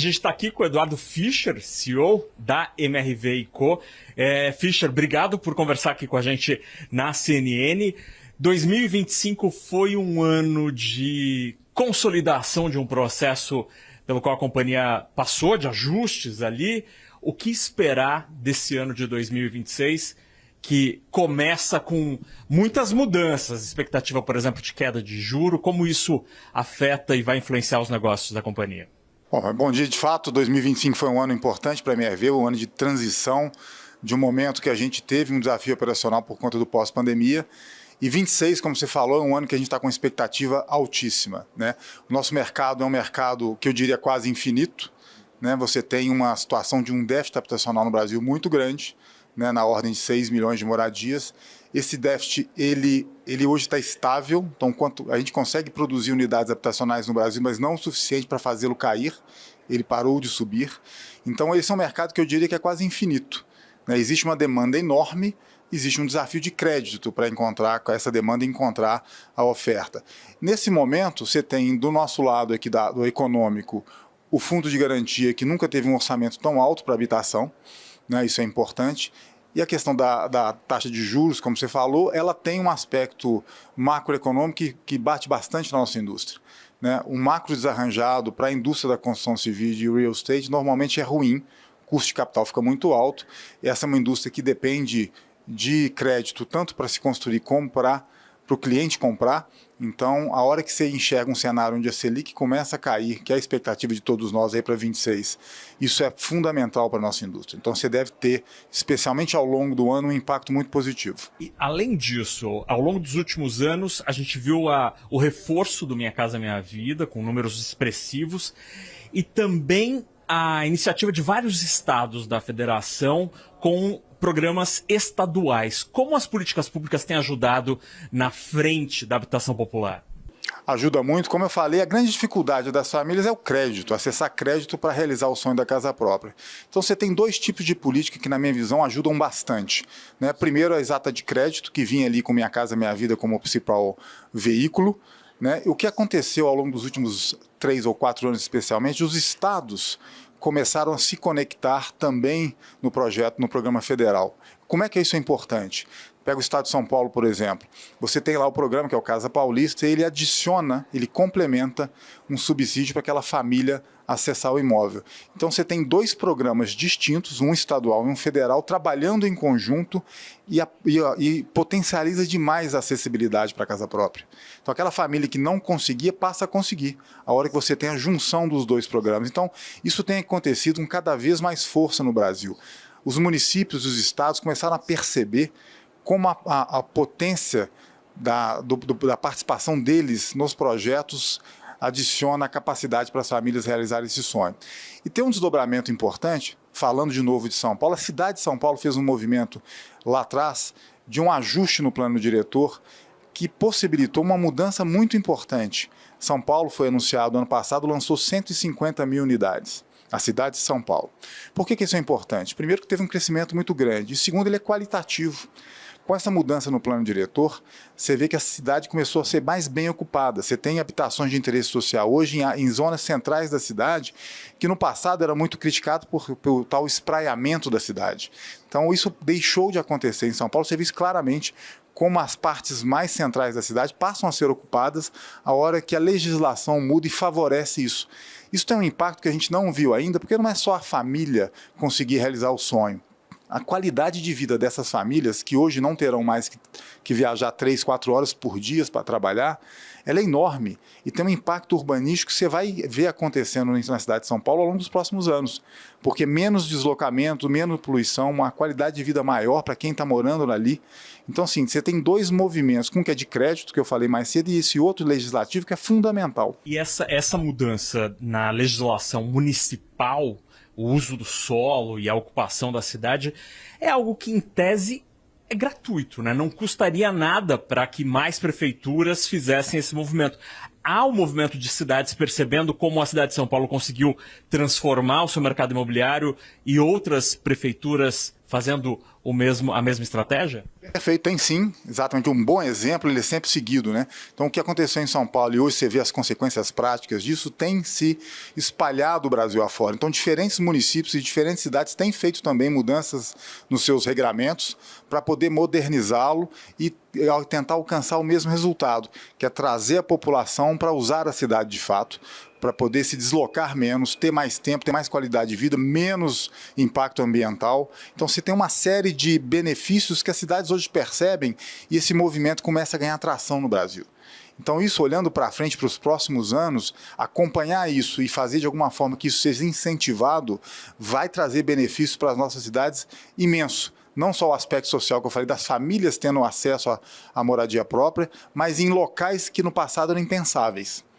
A gente está aqui com o Eduardo Fischer, CEO da MRV & Co. Fischer, obrigado por conversar aqui com a gente na CNN. 2025 foi um ano de consolidação de um processo pelo qual a companhia passou, de ajustes ali. O que esperar desse ano de 2026, que começa com muitas mudanças? Expectativa, por exemplo, de queda de juro, como isso afeta e vai influenciar os negócios da companhia? Bom dia. De fato, 2025 foi um ano importante para a MRV, um ano de transição de um momento que a gente teve um desafio operacional por conta do pós-pandemia. E 26, como você falou, é um ano que a gente está com expectativa altíssima, né? O nosso mercado é um mercado que eu diria quase infinito, né? Você tem uma situação de um déficit habitacional no Brasil muito grande, né? Na ordem de 6 milhões de moradias. Esse déficit, ele hoje está estável, então a gente consegue produzir unidades habitacionais no Brasil, mas não o suficiente para fazê-lo cair, ele parou de subir. Então esse é um mercado que eu diria que é quase infinito, né? Existe uma demanda enorme, existe um desafio de crédito para encontrar com essa demanda e encontrar a oferta. Nesse momento, você tem do nosso lado aqui do econômico o fundo de garantia, que nunca teve um orçamento tão alto para habitação, né? Isso é importante. E a questão da taxa de juros, como você falou, ela tem um aspecto macroeconômico que bate bastante na nossa indústria, né? Um macro desarranjado para a indústria da construção civil e de real estate normalmente é ruim, o custo de capital fica muito alto. Essa é uma indústria que depende de crédito tanto para se construir como para o cliente comprar. Então, a hora que você enxerga um cenário onde a Selic começa a cair, que é a expectativa de todos nós aí para 26, isso é fundamental para a nossa indústria. Então, você deve ter, especialmente ao longo do ano, um impacto muito positivo. E, além disso, ao longo dos últimos anos, a gente viu o reforço do Minha Casa Minha Vida, com números expressivos, e também a iniciativa de vários estados da federação com programas estaduais. Como as políticas públicas têm ajudado na frente da habitação popular? Ajuda muito. Como eu falei, a grande dificuldade das famílias é o crédito, acessar crédito para realizar o sonho da casa própria. Então você tem dois tipos de política que, na minha visão, ajudam bastante, né? Primeiro, a exata de crédito, que vinha ali com Minha Casa Minha Vida como principal veículo, né? O que aconteceu ao longo dos últimos 3 ou 4 anos, especialmente, os estados começaram a se conectar também no projeto, no programa federal. Como é que isso é importante? Pega o estado de São Paulo, por exemplo. Você tem lá o programa, que é o Casa Paulista, e ele adiciona, ele complementa um subsídio para aquela família acessar o imóvel. Então você tem dois programas distintos, um estadual e um federal, trabalhando em conjunto e potencializa demais a acessibilidade para a casa própria. Então aquela família que não conseguia, passa a conseguir, a hora que você tem a junção dos dois programas. Então isso tem acontecido com cada vez mais força no Brasil. Os municípios, os estados começaram a perceber como a potência da participação deles nos projetos adiciona a capacidade para as famílias realizarem esse sonho. E tem um desdobramento importante, falando de novo de São Paulo, a cidade de São Paulo fez um movimento lá atrás de um ajuste no plano diretor que possibilitou uma mudança muito importante. São Paulo, foi anunciado ano passado, lançou 150 mil unidades. A cidade de São Paulo. Por que isso é importante? Primeiro, que teve um crescimento muito grande. E segundo, ele é qualitativo. Com essa mudança no plano diretor, você vê que a cidade começou a ser mais bem ocupada. Você tem habitações de interesse social hoje em zonas centrais da cidade, que no passado era muito criticado pelo tal espraiamento da cidade. Então isso deixou de acontecer em São Paulo. Você vê isso claramente como as partes mais centrais da cidade passam a ser ocupadas a hora que a legislação muda e favorece isso. Isso tem um impacto que a gente não viu ainda, porque não é só a família conseguir realizar o sonho. A qualidade de vida dessas famílias, que hoje não terão mais que viajar 3, 4 horas por dia para trabalhar, ela é enorme e tem um impacto urbanístico que você vai ver acontecendo na cidade de São Paulo ao longo dos próximos anos. Porque menos deslocamento, menos poluição, uma qualidade de vida maior para quem está morando ali. Então, assim, você tem dois movimentos, um que é de crédito, que eu falei mais cedo, e esse outro legislativo que é fundamental. E essa mudança na legislação municipal, o uso do solo e a ocupação da cidade, é algo que, em tese, é gratuito, né? Não custaria nada para que mais prefeituras fizessem esse movimento. Há um movimento de cidades percebendo como a cidade de São Paulo conseguiu transformar o seu mercado imobiliário e outras prefeituras fazendo a mesma estratégia? Perfeito, tem sim, exatamente. Um bom exemplo, ele é sempre seguido, né? Então, o que aconteceu em São Paulo e hoje você vê as consequências práticas disso, tem se espalhado o Brasil afora. Então, diferentes municípios e diferentes cidades têm feito também mudanças nos seus regramentos para poder modernizá-lo e tentar alcançar o mesmo resultado, que é trazer a população para usar a cidade de fato, para poder se deslocar menos, ter mais tempo, ter mais qualidade de vida, menos impacto ambiental. Então, você tem uma série de benefícios que as cidades hoje percebem e esse movimento começa a ganhar atração no Brasil. Então, isso, olhando para frente, para os próximos anos, acompanhar isso e fazer de alguma forma que isso seja incentivado, vai trazer benefícios para as nossas cidades imenso. Não só o aspecto social que eu falei, das famílias tendo acesso à moradia própria, mas em locais que no passado eram impensáveis.